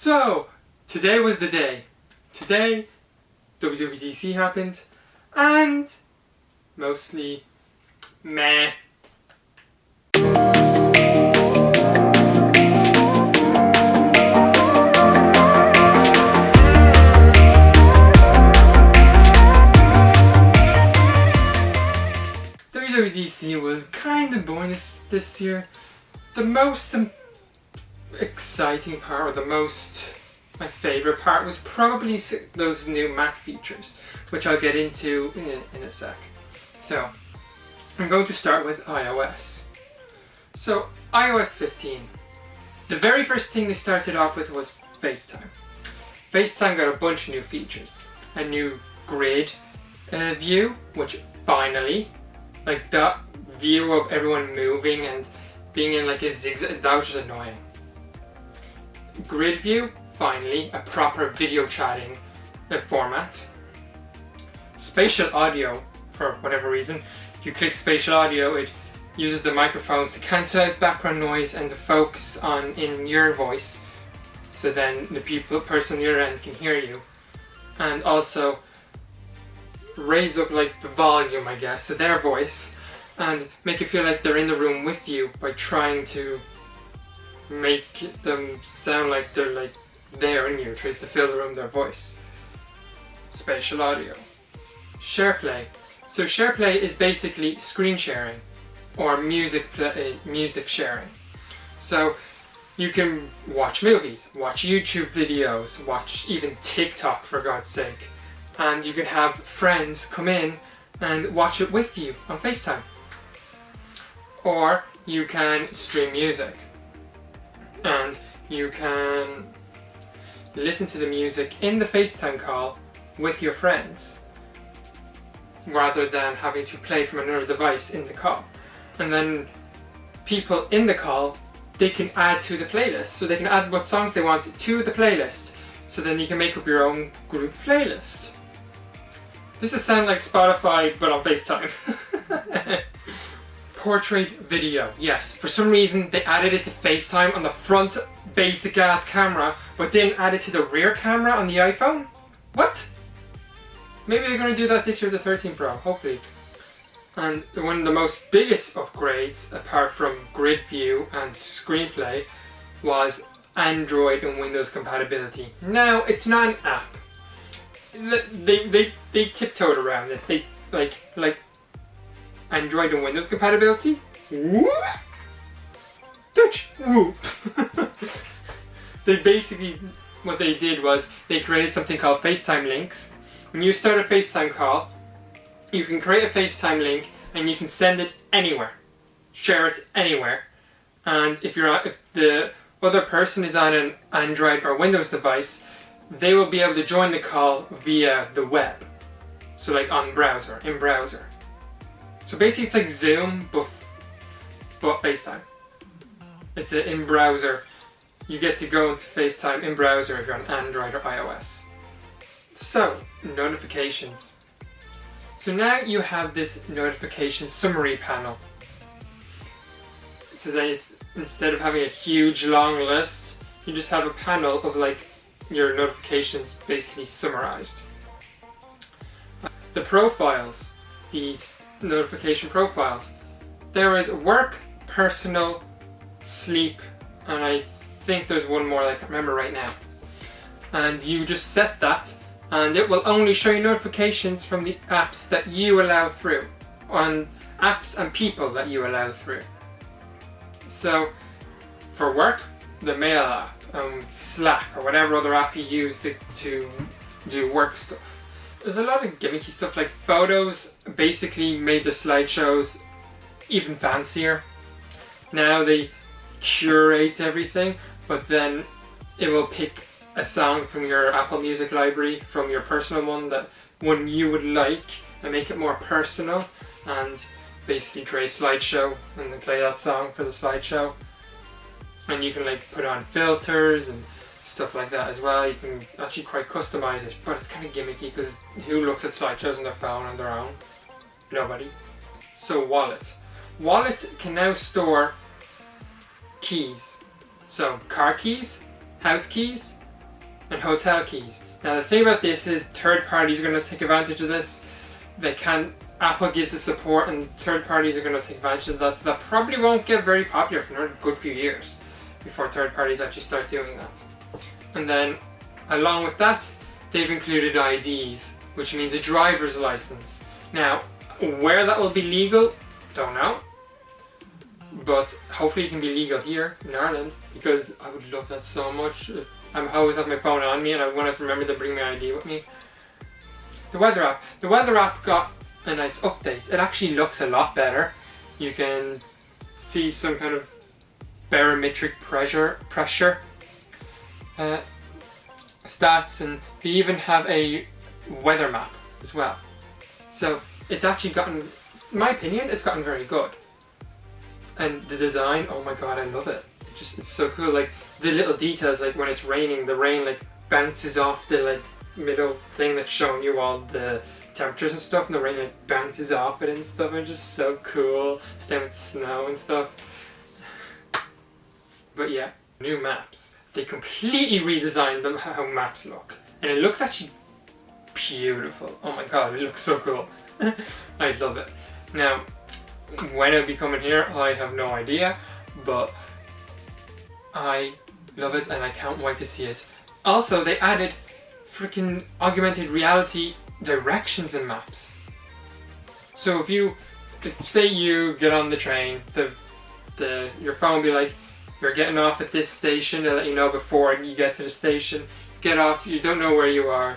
So, today was the day. Today, WWDC happened, and mostly meh. WWDC was kind of boring this year. The most exciting part, or my favourite part, was probably those new Mac features, which I'll get into in a sec. So, I'm going to start with iOS. So, iOS 15. The very first thing they started off with was FaceTime. FaceTime got a bunch of new features. A new grid view, which finally, like that view of everyone moving and being in like a zigzag, that was just annoying. Grid view, finally, a proper video chatting format. Spatial audio, for whatever reason. If you click spatial audio, it uses the microphones to cancel out background noise and to focus in your voice, so then the person on the other end can hear you. And also raise up like the volume, I guess, to their voice and make it feel like they're in the room with you by trying to make them sound like they're like there in you, tries to fill the room with their voice. Spatial audio. SharePlay. So SharePlay is basically screen sharing or music sharing. So you can watch movies, watch YouTube videos, watch even TikTok for God's sake, and you can have friends come in and watch it with you on FaceTime. Or you can stream music and you can listen to the music in the FaceTime call with your friends rather than having to play from another device in the call. And then people in the call, they can add to the playlist, so they can add what songs they want to the playlist, so then you can make up your own group playlist. This is sound like Spotify but on FaceTime. Portrait video. Yes, for some reason they added it to FaceTime on the front basic ass camera, but didn't add it to the rear camera on the iPhone? What? Maybe they're going to do that this year, the 13 Pro, hopefully. And one of the most biggest upgrades, apart from grid view and screenplay, was Android and Windows compatibility. Now, it's not an app. They tiptoed around it. They like Android and Windows compatibility. Whoop! Touch. Whoop! They basically, what they did was they created something called FaceTime links. When you start a FaceTime call, you can create a FaceTime link and you can send it anywhere, share it anywhere. And if the other person is on an Android or Windows device, they will be able to join the call via the web. So like in browser. So basically it's like Zoom, but FaceTime. It's in browser. You get to go into FaceTime in browser if you're on Android or iOS. So, notifications. So now you have this notification summary panel. So then instead of having a huge long list, you just have a panel of like your notifications basically summarized. The profiles, these notification profiles, there is work, personal, sleep, and I think there's one more that I can't remember right now. And you just set that, and it will only show you notifications from the apps that you allow through, on apps and people that you allow through. So for work, the mail app, Slack, or whatever other app you use to do work stuff. There's a lot of gimmicky stuff, like Photos basically made the slideshows even fancier. Now they curate everything, but then it will pick a song from your Apple Music library, from your personal one you would like, and make it more personal, and basically create a slideshow and then play that song for the slideshow. And you can like put on filters and stuff like that as well. You can actually quite customize it, but it's kind of gimmicky because who looks at slideshows on their phone on their own? Nobody. So Wallet. Wallet can now store keys. So car keys, house keys, and hotel keys. Now the thing about this is third parties are going to take advantage of this. Apple gives the support and third parties are going to take advantage of that, so that probably won't get very popular for another good few years before third parties actually start doing that. And then along with that, they've included IDs, which means a driver's license. Now, where that will be legal, don't know. But hopefully it can be legal here in Ireland, because I would love that so much. I always have my phone on me and I want to remember to bring my ID with me. The weather app. The weather app got a nice update. It actually looks a lot better. You can see some kind of barometric pressure stats, and they even have a weather map as well. So it's actually gotten, in my opinion, it's gotten very good. And the design, oh my god, I love it. It's so cool. Like the little details, like when it's raining, the rain like bounces off the like middle thing that's showing you all the temperatures and stuff, and the rain like bounces off it and stuff, and just so cool. Same with snow and stuff. But yeah, new maps. They completely redesigned them, how maps look, and it looks actually beautiful. Oh my god, it looks so cool. I love it. Now, when it'll be coming here, I have no idea, but I love it and I can't wait to see it. Also, they added freaking augmented reality directions in maps. So if say you get on the train, your phone will be like, you're getting off at this station, they'll let you know before you get to the station. Get off, you don't know where you are.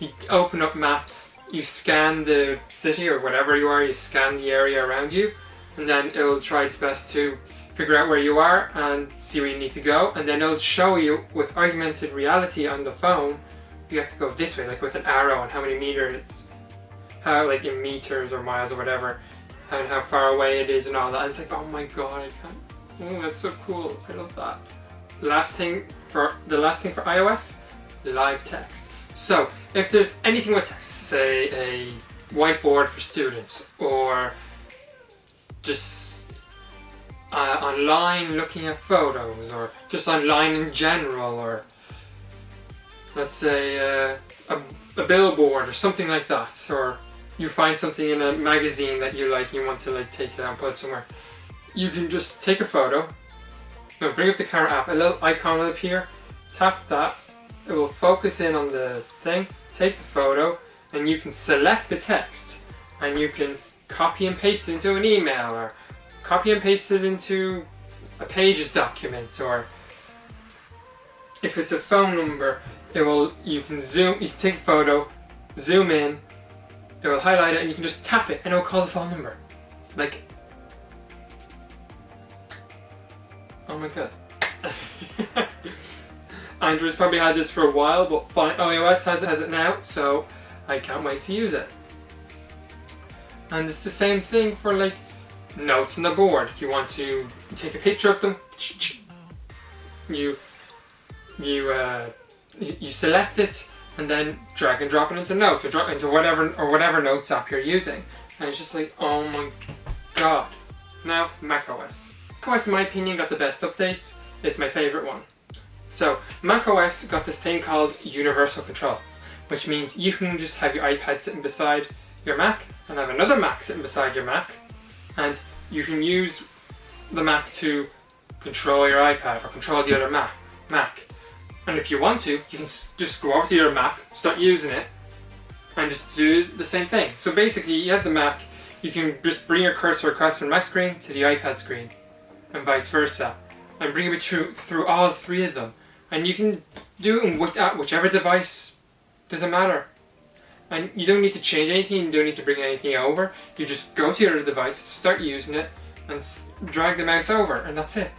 You open up maps, you scan the city or whatever you are, you scan the area around you, and then it will try its best to figure out where you are and see where you need to go, and then it'll show you with augmented reality on the phone, you have to go this way, like with an arrow and how many meters, how like in meters or miles or whatever, and how far away it is and all that. And it's like, oh my god, I can't. Oh, that's so cool. I love that. The last thing for iOS, live text. So if there's anything with text, say a whiteboard for students, or just online looking at photos, or just online in general, or let's say a billboard or something like that, or you find something in a magazine that you like, you want to like take it out and put it somewhere. You can just take a photo, bring up the camera app, a little icon will appear, tap that, it will focus in on the thing, take the photo, and you can select the text, and you can copy and paste it into an email, or copy and paste it into a Pages document, or if it's a phone number, you can take a photo, zoom in, it will highlight it, and you can just tap it, and it will call the phone number. Like, oh my god. Android's probably had this for a while, but iOS has it now, so I can't wait to use it. And it's the same thing for like notes on the board. You want to take a picture of them, you select it, and then drag and drop it into notes, or drop into whatever notes app you're using. And it's just like, oh my god. Now, macOS. macOS, in my opinion, got the best updates. It's my favourite one. So, macOS got this thing called Universal Control, which means you can just have your iPad sitting beside your Mac, and have another Mac sitting beside your Mac, and you can use the Mac to control your iPad or control the other Mac. And if you want to, you can just go over to your Mac, start using it, and just do the same thing. So basically, you have the Mac, you can just bring your cursor across from the Mac screen to the iPad screen, and vice versa, and bring it through all three of them. And you can do it with whichever device, doesn't matter. And you don't need to change anything, you don't need to bring anything over. You just go to your other device, start using it, and drag the mouse over, and that's it.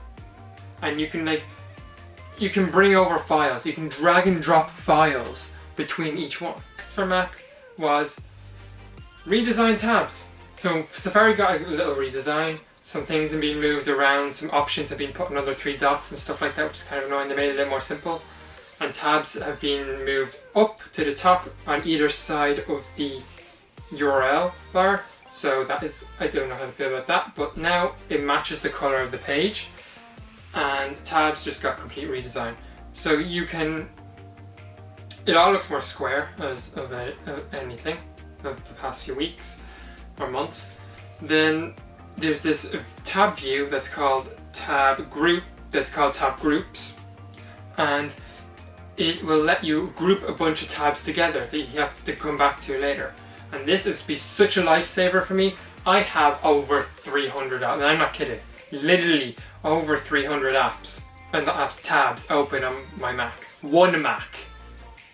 And you can bring over files, you can drag and drop files between each one. Next for Mac was redesign tabs. So Safari got a little redesign, some things have been moved around, some options have been put another 3 dots and stuff like that, which is kind of annoying. They made it a little more simple. And tabs have been moved up to the top on either side of the URL bar. So that is, I don't know how to feel about that, but now it matches the color of the page. And tabs just got complete redesign. So you can it all looks more square as of anything of the past few weeks or months. Then there's this tab view that's called tab groups, and it will let you group a bunch of tabs together that you have to come back to later. And this has been such a lifesaver for me. I have over 300 apps, and I'm not kidding, literally over 300 apps and the apps tabs open on my Mac. One Mac.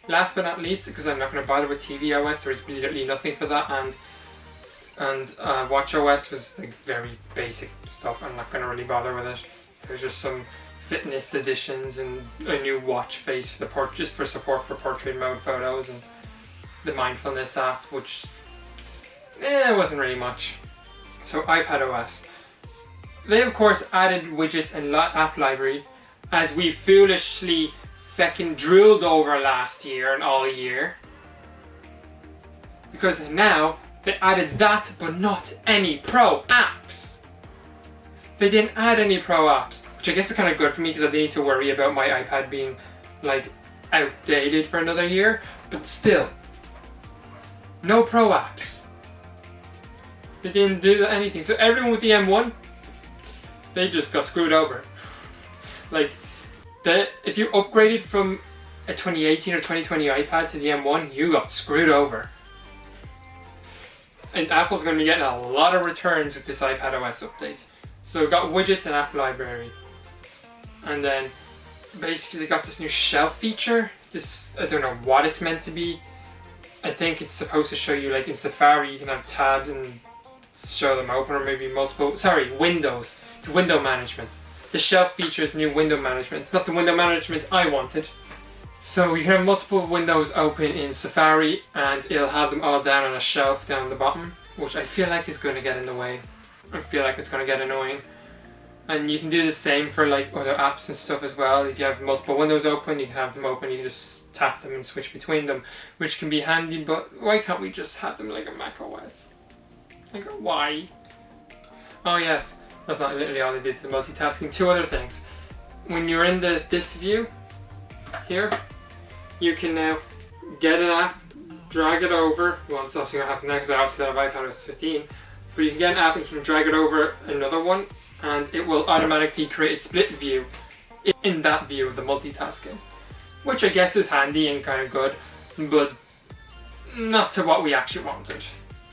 Last but not least, because I'm not going to bother with tvOS, there's literally nothing for that, and watchOS was like very basic stuff. I'm not going to really bother with it. There's just some fitness additions and a new watch face for the just for support for portrait mode photos, and the mindfulness app, which wasn't really much. So iPadOS. They of course added widgets and app library, as we foolishly feckin' drooled over last year and all year. Because now they added that, but not any pro apps. They didn't add any pro apps, which I guess is kind of good for me because I didn't need to worry about my iPad being like outdated for another year. But still, no pro apps. They didn't do anything. So everyone with the M1, they just got screwed over. Like, if you upgraded from a 2018 or 2020 iPad to the M1, you got screwed over. And Apple's going to be getting a lot of returns with this iPadOS update. So we've got widgets and app library. And then basically they got this new shelf feature. This, I don't know what it's meant to be. I think it's supposed to show you, like in Safari, you can have tabs and show them open, or maybe windows. It's window management. The shelf feature is new window management. It's not the window management I wanted. So you can have multiple windows open in Safari, and it'll have them all down on a shelf down the bottom, which I feel like is going to get in the way. I feel like it's going to get annoying. And you can do the same for like other apps and stuff as well. If you have multiple windows open, you can have them open, you can just tap them and switch between them, which can be handy, but why can't we just have them like a macOS? Like, why? Oh yes, that's not literally all they did to the multitasking. Two other things. When you're in this view, here, you can now get an app, drag it over. Well, it's also going to happen now because I also have iPadOS 15. But you can get an app and you can drag it over another one, and it will automatically create a split view in that view of the multitasking. Which I guess is handy and kind of good, but not to what we actually wanted.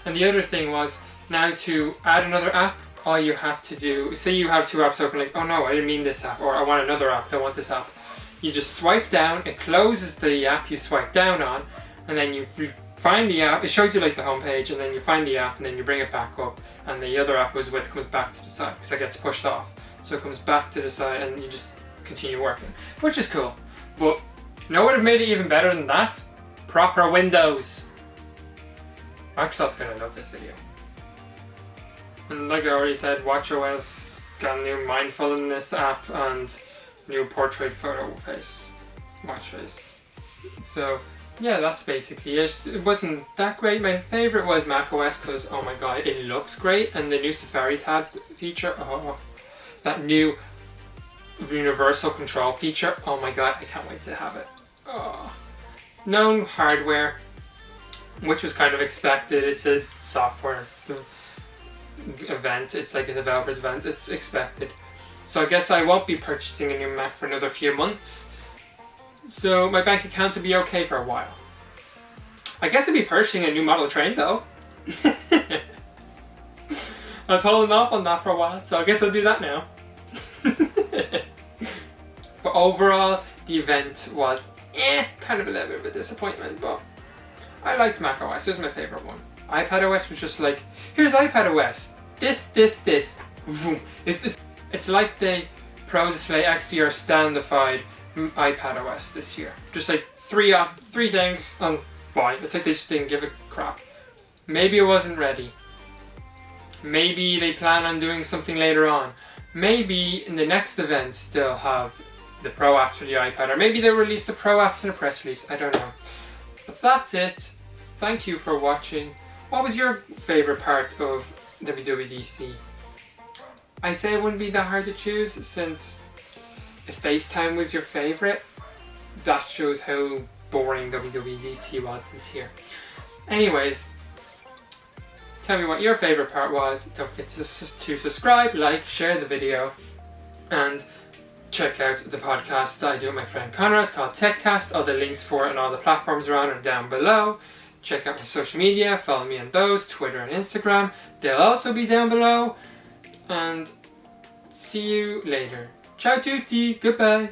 And the other thing was, now to add another app, all you have to do, say you have two apps open, like, oh no, I didn't mean this app, or I want another app, don't want this app. You just swipe down, it closes the app you swipe down on, and then you find the app, it shows you like the home page, and then you find the app, and then you bring it back up, and the other app was with comes back to the side, because it gets pushed off. So it comes back to the side, and you just continue working, which is cool. But you know what would have made it even better than that? Proper Windows. Microsoft's gonna love this video. And like I already said, watchOS got a new mindfulness app and new portrait photo face, watch face. So yeah, that's basically it. It wasn't that great. My favorite was macOS because, oh my god, it looks great, and the new Safari tab feature, oh, that new Universal Control feature, oh my god, I can't wait to have it. Oh. No hardware, which was kind of expected. It's a software event, it's like a developer's event, it's expected. So I guess I won't be purchasing a new Mac for another few months. So my bank account will be okay for a while. I guess I'll be purchasing a new model train though. I've holding off on that for a while, so I guess I'll do that now. But overall, the event was kind of a little bit of a disappointment, but I liked macOS, it was my favourite one. iPadOS was just like, here's iPadOS, this, vroom. It's like the Pro Display XDR standified iPadOS this year. Just like three things, and why? It's like they just didn't give a crap. Maybe it wasn't ready. Maybe they plan on doing something later on. Maybe in the next event they'll have the Pro apps for the iPad, or maybe they'll release the Pro apps in a press release, I don't know. But that's it. Thank you for watching. What was your favourite part of WWDC? I say it wouldn't be that hard to choose, since if FaceTime was your favourite, that shows how boring WWDC was this year. Anyways, tell me what your favourite part was. Don't forget to subscribe, like, share the video, and check out the podcast that I do with my friend Conrad. It's called TechCast. All the links for it and all the platforms around are down below. Check out my social media, follow me on those, Twitter and Instagram. They'll also be down below. And see you later. Ciao tutti, goodbye.